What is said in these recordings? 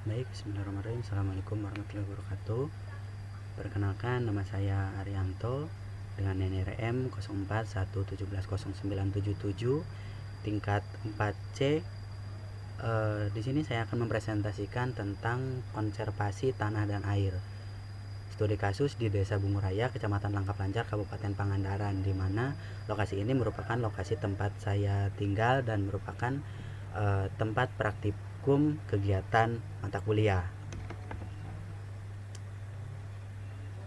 Baik, bismillahirrahmanirrahim. Assalamualaikum warahmatullahi wabarakatuh. Perkenalkan, nama saya Arianto dengan NRM 0411717097 tingkat 4C. Di sini saya akan mempresentasikan tentang konservasi tanah dan air. Studi kasus di Desa Bunguraya, Kecamatan Langkap Lancar, Kabupaten Pangandaran, di mana lokasi ini merupakan lokasi tempat saya tinggal dan merupakan tempat praktikum kegiatan mata kuliah.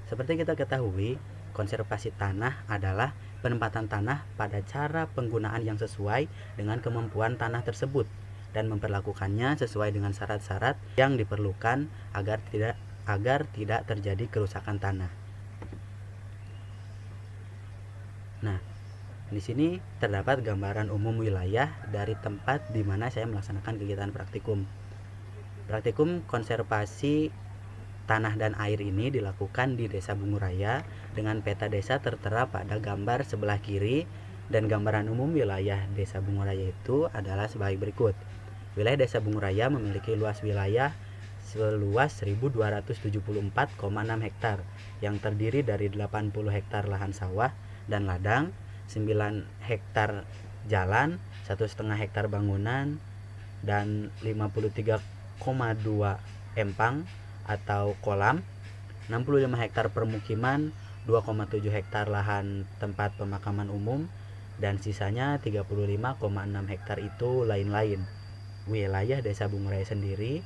Seperti kita ketahui, konservasi tanah adalah penempatan tanah pada cara penggunaan yang sesuai dengan kemampuan tanah tersebut dan memperlakukannya sesuai dengan syarat-syarat yang diperlukan agar tidak terjadi kerusakan tanah. Nah, di sini terdapat gambaran umum wilayah dari tempat di mana saya melaksanakan kegiatan praktikum. Praktikum konservasi tanah dan air ini dilakukan di Desa Bunguraya dengan peta desa tertera pada gambar sebelah kiri, dan gambaran umum wilayah Desa Bunguraya itu adalah sebagai berikut. Wilayah Desa Bunguraya memiliki luas wilayah seluas 1274,6 hektar yang terdiri dari 80 hektar lahan sawah dan ladang, 9 hektar jalan, 1,5 hektar bangunan, dan 53,2 empang atau kolam, 65 hektar permukiman, 2,7 hektar lahan tempat pemakaman umum, dan sisanya 35,6 hektar itu lain-lain. Wilayah Desa Bunguraya sendiri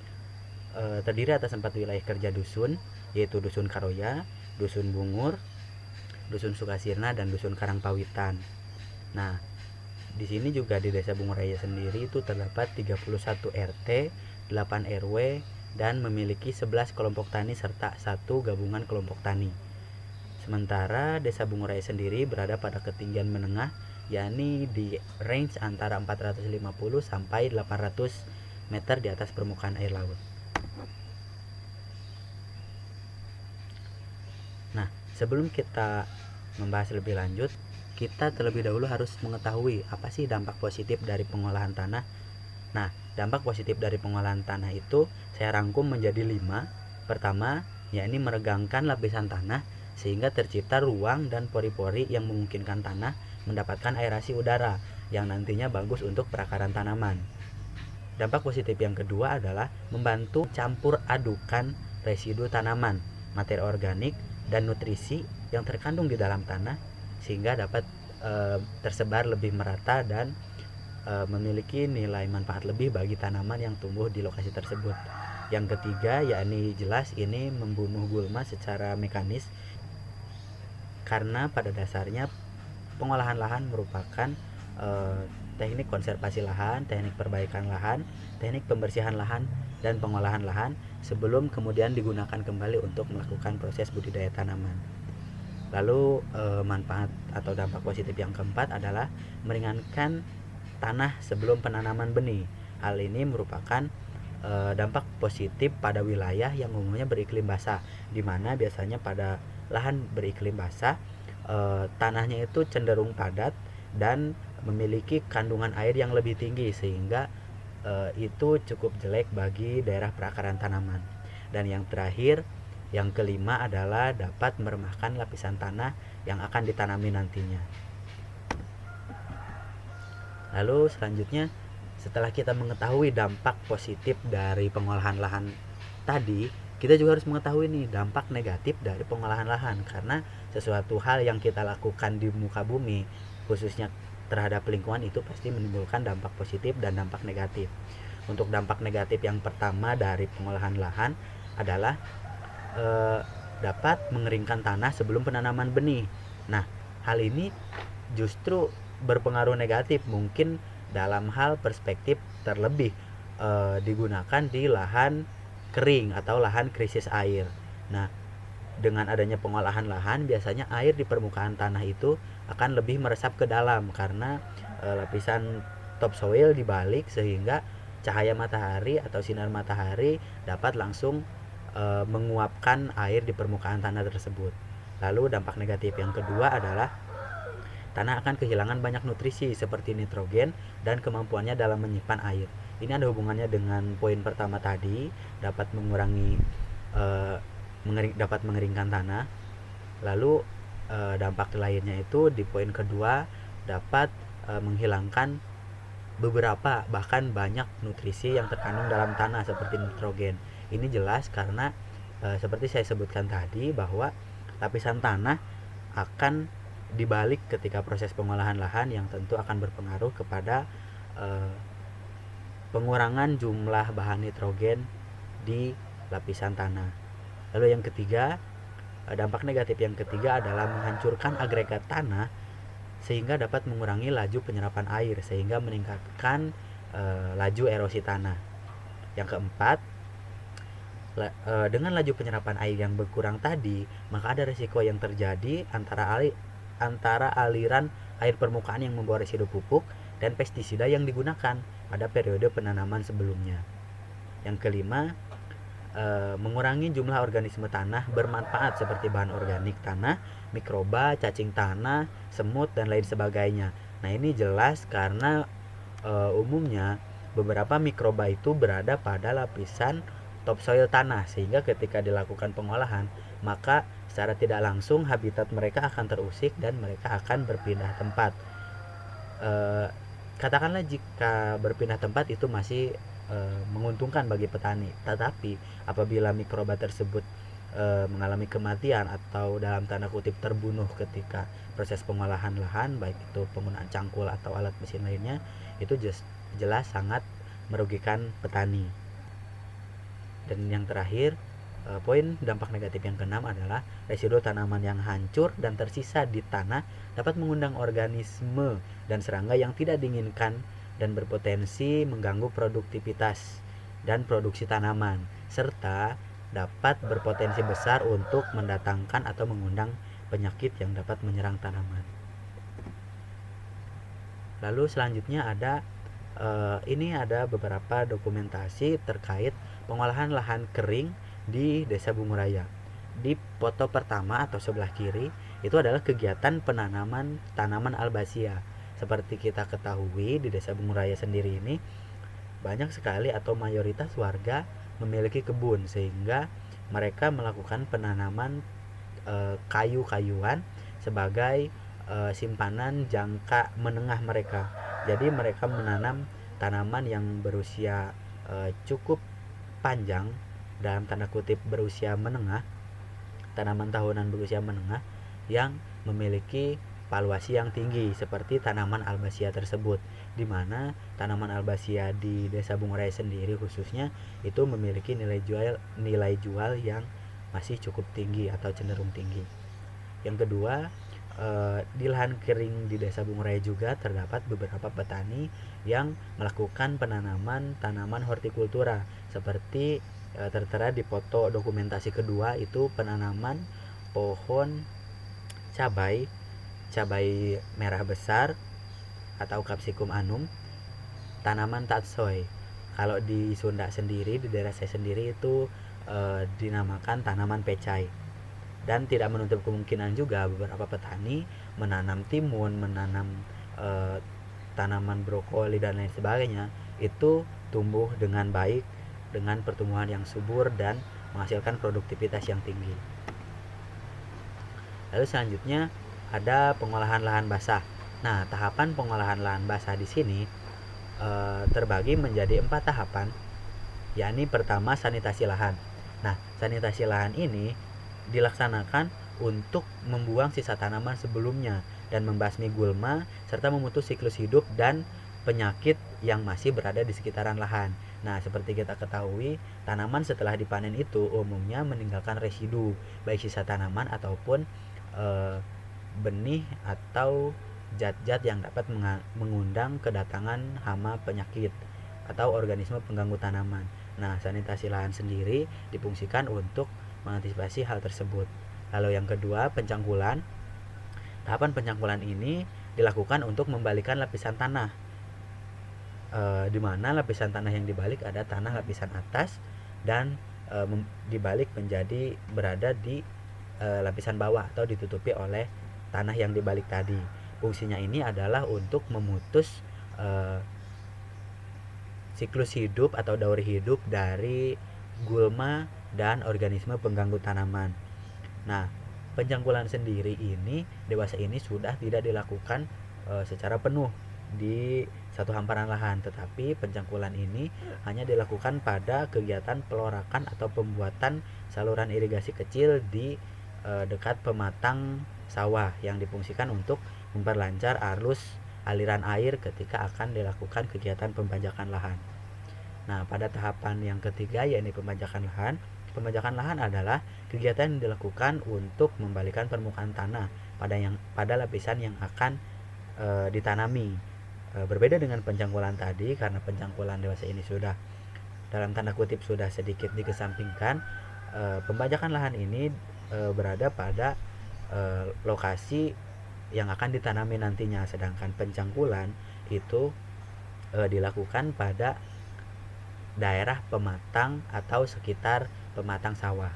terdiri atas 4 wilayah kerja dusun, yaitu Dusun Karoya, Dusun Bungur, Dusun Sukasirna, dan Dusun Karangpawitan. Nah, di sini juga di Desa Bunguraya sendiri itu terdapat 31 RT, 8 RW, dan memiliki 11 kelompok tani serta 1 gabungan kelompok tani. Sementara Desa Bunguraya sendiri berada pada ketinggian menengah, yakni di range antara 450 sampai 800 meter di atas permukaan air laut. Nah, sebelum kita membahas lebih lanjut, kita terlebih dahulu harus mengetahui apa sih dampak positif dari pengolahan tanah. Nah, dampak positif dari pengolahan tanah itu saya rangkum menjadi 5. Pertama, yakni meregangkan lapisan tanah sehingga tercipta ruang dan pori-pori yang memungkinkan tanah mendapatkan aerasi udara yang nantinya bagus untuk perakaran tanaman. Dampak positif yang kedua adalah membantu campur adukan residu tanaman, materi organik, dan nutrisi yang terkandung di dalam tanah sehingga dapat tersebar lebih merata dan memiliki nilai manfaat lebih bagi tanaman yang tumbuh di lokasi tersebut. Yang ketiga, yakni jelas ini membunuh gulma secara mekanis, karena pada dasarnya pengolahan lahan merupakan teknik konservasi lahan, teknik perbaikan lahan, teknik pembersihan lahan, dan pengolahan lahan sebelum kemudian digunakan kembali untuk melakukan proses budidaya tanaman. Lalu manfaat atau dampak positif yang keempat adalah meringankan tanah sebelum penanaman benih. Hal ini merupakan dampak positif pada wilayah yang umumnya beriklim basah, di mana biasanya pada lahan beriklim basah tanahnya itu cenderung padat dan memiliki kandungan air yang lebih tinggi sehingga itu cukup jelek bagi daerah perakaran tanaman. Dan yang terakhir, yang kelima adalah dapat meremahkan lapisan tanah yang akan ditanami nantinya. Lalu selanjutnya, setelah kita mengetahui dampak positif dari pengolahan lahan tadi, kita juga harus mengetahui nih dampak negatif dari pengolahan lahan, karena sesuatu hal yang kita lakukan di muka bumi, khususnya terhadap lingkungan, itu pasti menimbulkan dampak positif dan dampak negatif. Untuk dampak negatif yang pertama dari pengolahan lahan adalah dapat mengeringkan tanah sebelum penanaman benih. Nah, hal ini justru berpengaruh negatif mungkin dalam hal perspektif terlebih digunakan di lahan kering atau lahan krisis air. Nah, dengan adanya pengolahan lahan, biasanya air di permukaan tanah itu akan lebih meresap ke dalam karena lapisan topsoil dibalik sehingga cahaya matahari atau sinar matahari dapat langsung menguapkan air di permukaan tanah tersebut. Lalu dampak negatif yang kedua adalah tanah akan kehilangan banyak nutrisi seperti nitrogen dan kemampuannya dalam menyimpan air. Ini ada hubungannya dengan poin pertama tadi, dapat mengurangi dapat mengeringkan tanah. Lalu dampak lainnya itu di poin kedua dapat menghilangkan beberapa bahkan banyak nutrisi yang terkandung dalam tanah seperti nitrogen. Ini jelas karena seperti saya sebutkan tadi bahwa lapisan tanah akan dibalik ketika proses pengolahan lahan yang tentu akan berpengaruh kepada pengurangan jumlah bahan nitrogen di lapisan tanah. Lalu yang ketiga, dampak negatif yang ketiga adalah menghancurkan agregat tanah sehingga dapat mengurangi laju penyerapan air sehingga meningkatkan laju erosi tanah. Yang keempat, dengan laju penyerapan air yang berkurang tadi, maka ada risiko yang terjadi antara aliran air permukaan yang membawa residu pupuk dan pestisida yang digunakan pada periode penanaman sebelumnya. Yang kelima, mengurangi jumlah organisme tanah bermanfaat seperti bahan organik tanah, mikroba, cacing tanah, semut, dan lain sebagainya. Nah, ini jelas karena umumnya beberapa mikroba itu berada pada lapisan topsoil tanah, sehingga ketika dilakukan pengolahan maka secara tidak langsung habitat mereka akan terusik dan mereka akan berpindah tempat. Katakanlah jika berpindah tempat itu masih menguntungkan bagi petani, tetapi apabila mikroba tersebut mengalami kematian atau dalam tanda kutip terbunuh ketika proses pengolahan lahan, baik itu penggunaan cangkul atau alat mesin lainnya, itu jelas sangat merugikan petani. Dan yang terakhir, poin dampak negatif yang keenam adalah residu tanaman yang hancur dan tersisa di tanah dapat mengundang organisme dan serangga yang tidak diinginkan dan berpotensi mengganggu produktivitas dan produksi tanaman, serta dapat berpotensi besar untuk mendatangkan atau mengundang penyakit yang dapat menyerang tanaman. Lalu selanjutnya ada beberapa dokumentasi terkait pengolahan lahan kering di Desa Bunguraya. Di foto pertama atau sebelah kiri itu adalah kegiatan penanaman tanaman albasia. Seperti kita ketahui di Desa Bunguraya sendiri ini banyak sekali atau mayoritas warga memiliki kebun, sehingga mereka melakukan penanaman kayu-kayuan sebagai simpanan jangka menengah mereka. Jadi mereka menanam tanaman yang berusia cukup panjang, dalam tanda kutip berusia menengah, tanaman tahunan berusia menengah yang memiliki valuasi yang tinggi seperti tanaman albasia tersebut, di mana tanaman albasia di Desa Bunguraya sendiri khususnya itu memiliki nilai jual yang masih cukup tinggi atau cenderung tinggi. Yang kedua, di lahan kering di Desa Bunguraya juga terdapat beberapa petani yang melakukan penanaman tanaman hortikultura seperti tertera di foto dokumentasi kedua, itu penanaman pohon cabai merah besar atau Capsicum annum, tanaman tatsoi. Kalau di Sunda sendiri, di daerah saya sendiri itu dinamakan tanaman pecai. Dan tidak menutup kemungkinan juga beberapa petani menanam timun, menanam tanaman brokoli dan lain sebagainya, itu tumbuh dengan baik, dengan pertumbuhan yang subur dan menghasilkan produktivitas yang tinggi. Lalu selanjutnya ada pengolahan lahan basah. Nah, tahapan pengolahan lahan basah di sini terbagi menjadi 4 tahapan, yakni pertama sanitasi lahan. Nah, sanitasi lahan ini dilaksanakan untuk membuang sisa tanaman sebelumnya dan membasmi gulma serta memutus siklus hidup dan penyakit yang masih berada di sekitaran lahan. Nah, seperti kita ketahui, tanaman setelah dipanen itu umumnya meninggalkan residu, baik sisa tanaman ataupun benih atau zat-zat yang dapat mengundang kedatangan hama penyakit atau organisme pengganggu tanaman. Nah, sanitasi lahan sendiri difungsikan untuk mengantisipasi hal tersebut. Lalu yang kedua, pencangkulan. Tahapan pencangkulan ini dilakukan untuk membalikan lapisan tanah, di mana lapisan tanah yang dibalik ada tanah lapisan atas dan dibalik berada di lapisan bawah atau ditutupi oleh tanah yang dibalik tadi. Fungsinya ini adalah untuk memutus siklus hidup atau daur hidup dari gulma dan organisme pengganggu tanaman. Nah, pencangkulan sendiri ini dewasa ini sudah tidak dilakukan secara penuh di satu hamparan lahan, tetapi pencangkulan ini hanya dilakukan pada kegiatan pelorakan atau pembuatan saluran irigasi kecil di dekat pematang sawah yang difungsikan untuk memperlancar arus aliran air ketika akan dilakukan kegiatan pembajakan lahan. Nah, pada tahapan yang ketiga yaitu pembajakan lahan. Pembajakan lahan adalah kegiatan yang dilakukan untuk membalikan permukaan tanah pada lapisan yang akan ditanami. Berbeda dengan pencangkulan tadi, karena pencangkulan dewasa ini sudah dalam tanda kutip sudah sedikit dikesampingkan. Pembajakan lahan ini berada pada lokasi yang akan ditanami nantinya, sedangkan pencangkulan itu dilakukan pada daerah pematang atau sekitar pematang sawah.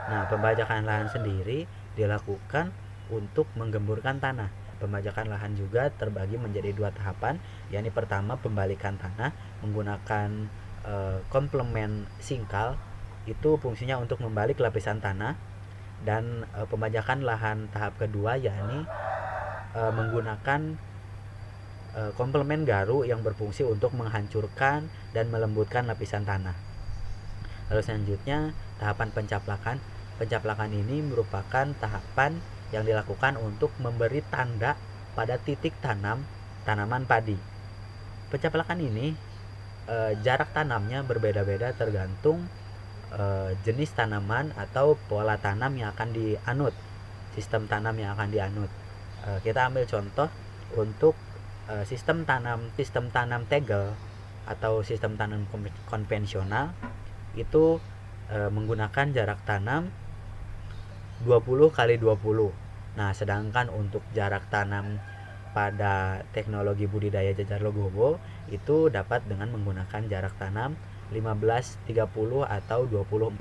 Nah, pembajakan lahan sendiri dilakukan untuk menggemburkan tanah. Pembajakan lahan juga terbagi menjadi dua tahapan, yakni pertama pembalikan tanah menggunakan komplement singkal, itu fungsinya untuk membalik lapisan tanah, dan pembajakan lahan tahap kedua yakni menggunakan komplement garu yang berfungsi untuk menghancurkan dan melembutkan lapisan tanah. Lalu selanjutnya tahapan pencaplakan. Pencaplakan ini merupakan tahapan yang dilakukan untuk memberi tanda pada titik tanam tanaman padi. Pencaplakan ini jarak tanamnya berbeda-beda tergantung jenis tanaman atau pola tanam yang akan dianut, sistem tanam yang akan dianut. Kita ambil contoh untuk sistem tanam tegel atau sistem tanam konvensional itu menggunakan jarak tanam 20 kali 20. Nah, sedangkan untuk jarak tanam pada teknologi budidaya jajar legowo itu dapat dengan menggunakan jarak tanam 15-30 atau 20-40.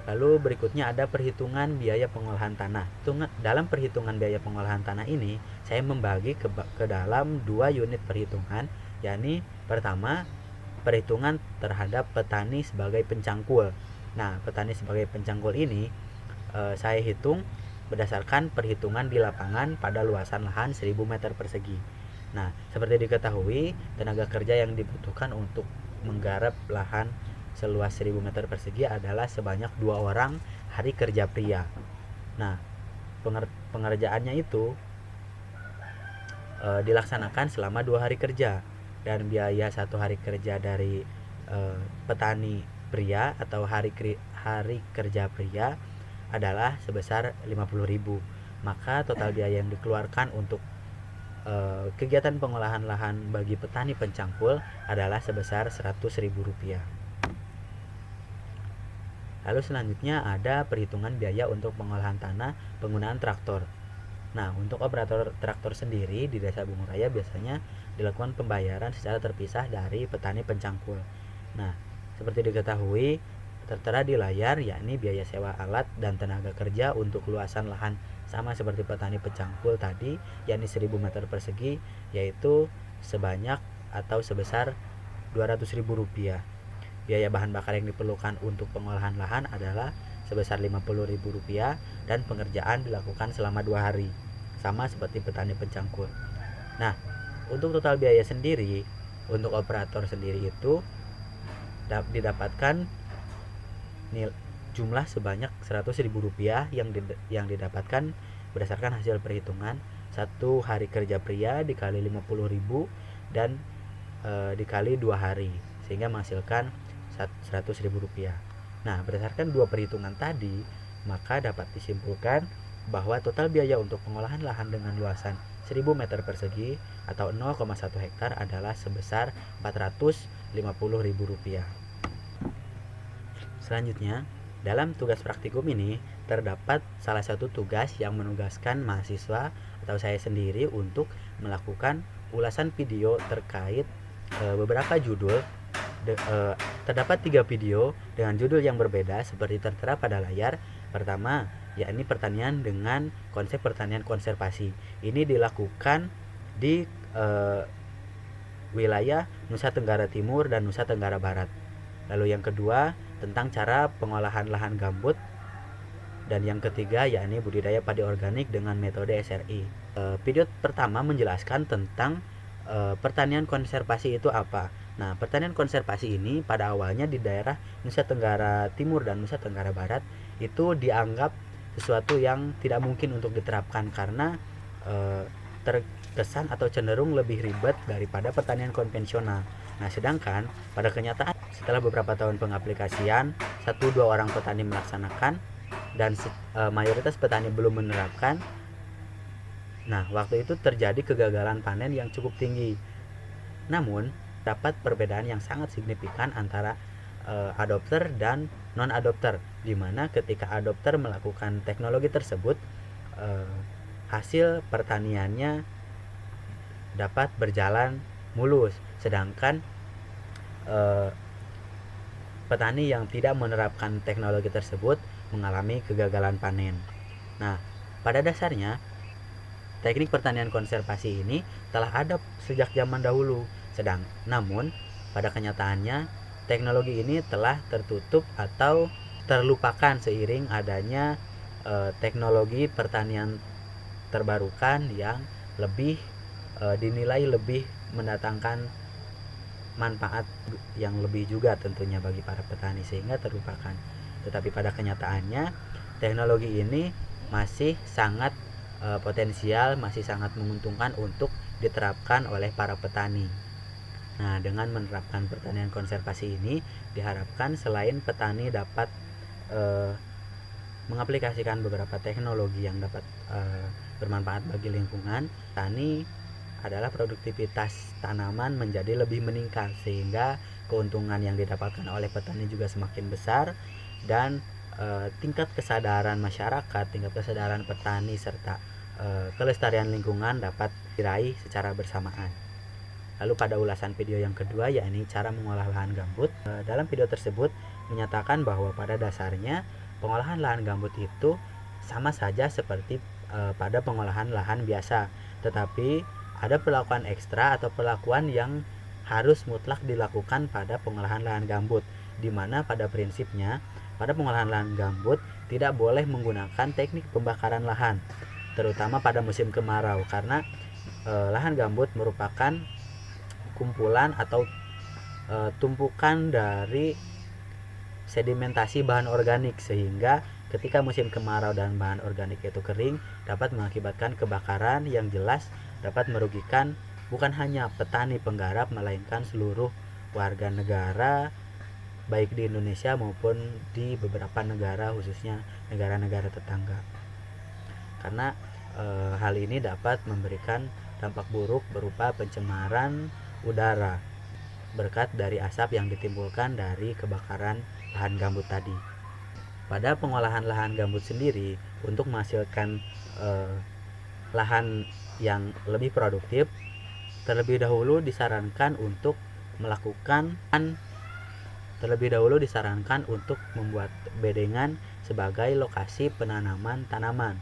Lalu berikutnya ada perhitungan biaya pengolahan tanah. Dalam perhitungan biaya pengolahan tanah ini, saya membagi ke dalam dua unit perhitungan, yakni pertama perhitungan terhadap petani sebagai pencangkul. Nah, petani sebagai pencangkul ini saya hitung berdasarkan perhitungan di lapangan pada luasan lahan 1000 meter persegi. Nah, seperti diketahui, tenaga kerja yang dibutuhkan untuk menggarap lahan seluas 1000 meter persegi adalah sebanyak 2 orang hari kerja pria. Nah, pengerjaannya itu dilaksanakan selama 2 hari kerja, dan biaya 1 hari kerja dari petani pria atau hari kerja pria adalah sebesar 50.000. Maka total biaya yang dikeluarkan untuk kegiatan pengolahan lahan bagi petani pencangkul adalah sebesar Rp100.000. Lalu selanjutnya ada perhitungan biaya untuk pengolahan tanah penggunaan traktor. Nah, untuk operator traktor sendiri di Desa Bungu Raya biasanya dilakukan pembayaran secara terpisah dari petani pencangkul. Nah, seperti diketahui, tertera di layar yakni biaya sewa alat dan tenaga kerja untuk luasan lahan sama seperti petani pencangkul tadi, yakni 1000 meter persegi, yaitu sebanyak atau sebesar Rp200.000. Biaya bahan bakar yang diperlukan untuk pengolahan lahan adalah sebesar Rp50.000 dan pengerjaan dilakukan selama 2 hari, sama seperti petani pencangkul. Nah, untuk total biaya sendiri untuk operator sendiri itu didapatkan jumlah sebanyak Rp100.000 yang didapatkan berdasarkan hasil perhitungan 1 hari kerja pria dikali 50.000 dan dikali 2 hari, sehingga menghasilkan Rp100.000. Nah, berdasarkan dua perhitungan tadi, maka dapat disimpulkan bahwa total biaya untuk pengolahan lahan dengan luasan 1000 meter persegi atau 0,1 hektar adalah sebesar Rp450.000. Selanjutnya, dalam tugas praktikum ini terdapat salah satu tugas yang menugaskan mahasiswa atau saya sendiri untuk melakukan ulasan video terkait beberapa judul. Terdapat 3 video dengan judul yang berbeda seperti tertera pada layar. Pertama, yakni pertanian dengan konsep pertanian konservasi. Ini dilakukan di wilayah Nusa Tenggara Timur dan Nusa Tenggara Barat. Lalu yang kedua tentang cara pengolahan lahan gambut, dan yang ketiga yakni budidaya padi organik dengan metode SRI. Video pertama menjelaskan tentang pertanian konservasi itu apa. Nah, pertanian konservasi ini pada awalnya di daerah Nusa Tenggara Timur dan Nusa Tenggara Barat itu dianggap sesuatu yang tidak mungkin untuk diterapkan karena terkesan atau cenderung lebih ribet daripada pertanian konvensional. Nah, sedangkan pada kenyataan setelah beberapa tahun pengaplikasian, 1-2 orang petani melaksanakan dan mayoritas petani belum menerapkan. Nah, waktu itu terjadi kegagalan panen yang cukup tinggi. Namun, dapat perbedaan yang sangat signifikan antara adopter dan non-adopter, di mana ketika adopter melakukan teknologi tersebut, hasil pertaniannya dapat berjalan mulus, sedangkan petani yang tidak menerapkan teknologi tersebut mengalami kegagalan panen. Nah, pada dasarnya teknik pertanian konservasi ini telah ada sejak zaman dahulu. Namun pada kenyataannya teknologi ini telah tertutup atau terlupakan seiring adanya teknologi pertanian terbarukan yang lebih dinilai lebih mendatangkan manfaat yang lebih juga tentunya bagi para petani, sehingga terlupakan. Tetapi pada kenyataannya teknologi ini masih sangat potensial, masih sangat menguntungkan untuk diterapkan oleh para petani. Nah, dengan menerapkan pertanian konservasi ini diharapkan selain petani dapat mengaplikasikan beberapa teknologi yang dapat bermanfaat bagi lingkungan, petani adalah produktivitas tanaman menjadi lebih meningkat, sehingga keuntungan yang didapatkan oleh petani juga semakin besar, dan tingkat kesadaran masyarakat, tingkat kesadaran petani serta kelestarian lingkungan dapat diraih secara bersamaan. Lalu pada ulasan video yang kedua, yakni cara mengolah lahan gambut, dalam video tersebut menyatakan bahwa pada dasarnya pengolahan lahan gambut itu sama saja seperti pada pengolahan lahan biasa, tetapi ada perlakuan ekstra atau perlakuan yang harus mutlak dilakukan pada pengolahan lahan gambut, di mana pada prinsipnya pada pengolahan lahan gambut tidak boleh menggunakan teknik pembakaran lahan, terutama pada musim kemarau, karena lahan gambut merupakan kumpulan atau tumpukan dari sedimentasi bahan organik, sehingga ketika musim kemarau dan bahan organik itu kering dapat mengakibatkan kebakaran yang jelas dapat merugikan bukan hanya petani penggarap melainkan seluruh warga negara baik di Indonesia maupun di beberapa negara, khususnya negara-negara tetangga. Karena hal ini dapat memberikan dampak buruk berupa pencemaran udara berkat dari asap yang ditimbulkan dari kebakaran lahan gambut tadi. Pada pengolahan lahan gambut sendiri, untuk menghasilkan lahan yang lebih produktif, terlebih dahulu disarankan untuk membuat bedengan sebagai lokasi penanaman tanaman.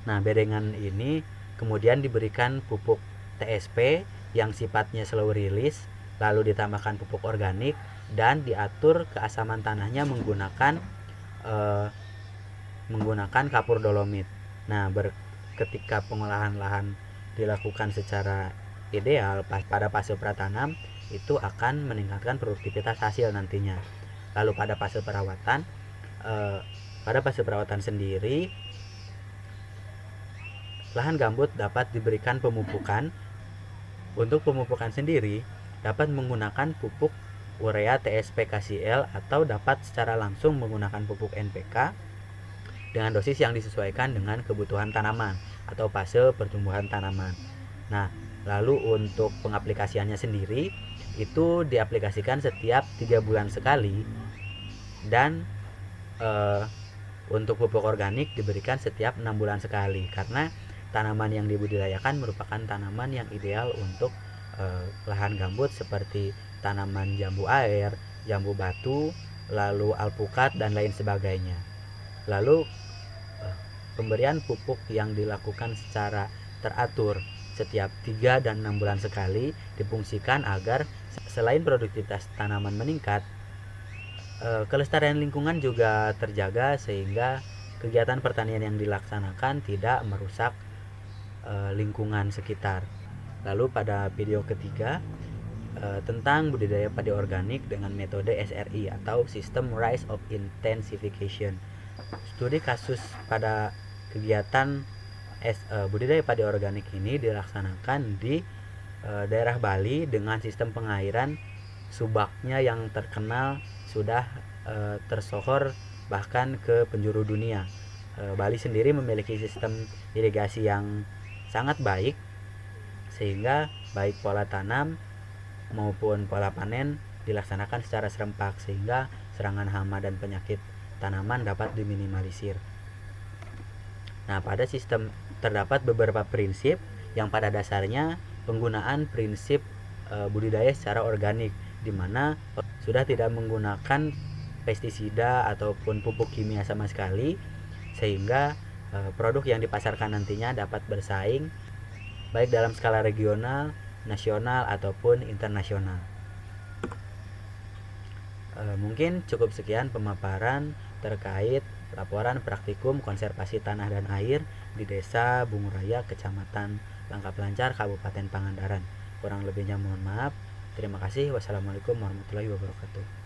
Nah, bedengan ini kemudian diberikan pupuk TSP yang sifatnya slow release, lalu ditambahkan pupuk organik dan diatur keasaman tanahnya menggunakan kapur dolomit. Nah, ketika pengolahan lahan dilakukan secara ideal pada fase pratanam, itu akan meningkatkan produktivitas hasil nantinya. Lalu pada fase perawatan sendiri, lahan gambut dapat diberikan pemupukan. Untuk pemupukan sendiri dapat menggunakan pupuk urea TSP KCl atau dapat secara langsung menggunakan pupuk NPK dengan dosis yang disesuaikan dengan kebutuhan tanaman atau fase pertumbuhan tanaman. Nah, lalu untuk pengaplikasiannya sendiri itu diaplikasikan setiap 3 bulan sekali, dan untuk pupuk organik diberikan setiap 6 bulan sekali, karena tanaman yang dibudidayakan merupakan tanaman yang ideal untuk lahan gambut seperti tanaman jambu air, jambu batu, lalu alpukat dan lain sebagainya. Lalu pemberian pupuk yang dilakukan secara teratur setiap 3 dan 6 bulan sekali difungsikan agar selain produktivitas tanaman meningkat, kelestarian lingkungan juga terjaga sehingga kegiatan pertanian yang dilaksanakan tidak merusak lingkungan sekitar. Lalu pada video ketiga tentang budidaya padi organik dengan metode SRI atau System Rise of Intensification. Studi kasus pada kegiatan budidaya padi organik ini dilaksanakan di daerah Bali dengan sistem pengairan subaknya yang terkenal sudah tersohor bahkan ke penjuru dunia. Bali sendiri memiliki sistem irigasi yang sangat baik sehingga baik pola tanam maupun pola panen dilaksanakan secara serempak sehingga serangan hama dan penyakit tanaman dapat diminimalisir. Nah, pada sistem terdapat beberapa prinsip yang pada dasarnya penggunaan prinsip budidaya secara organik di mana sudah tidak menggunakan pestisida ataupun pupuk kimia sama sekali sehingga produk yang dipasarkan nantinya dapat bersaing baik dalam skala regional, nasional ataupun internasional. Mungkin cukup sekian pemaparan terkait laporan praktikum konservasi tanah dan air di Desa Bunguraya, Kecamatan Langkap Lancar, Kabupaten Pangandaran. Kurang lebihnya mohon maaf. Terima kasih. Wassalamualaikum warahmatullahi wabarakatuh.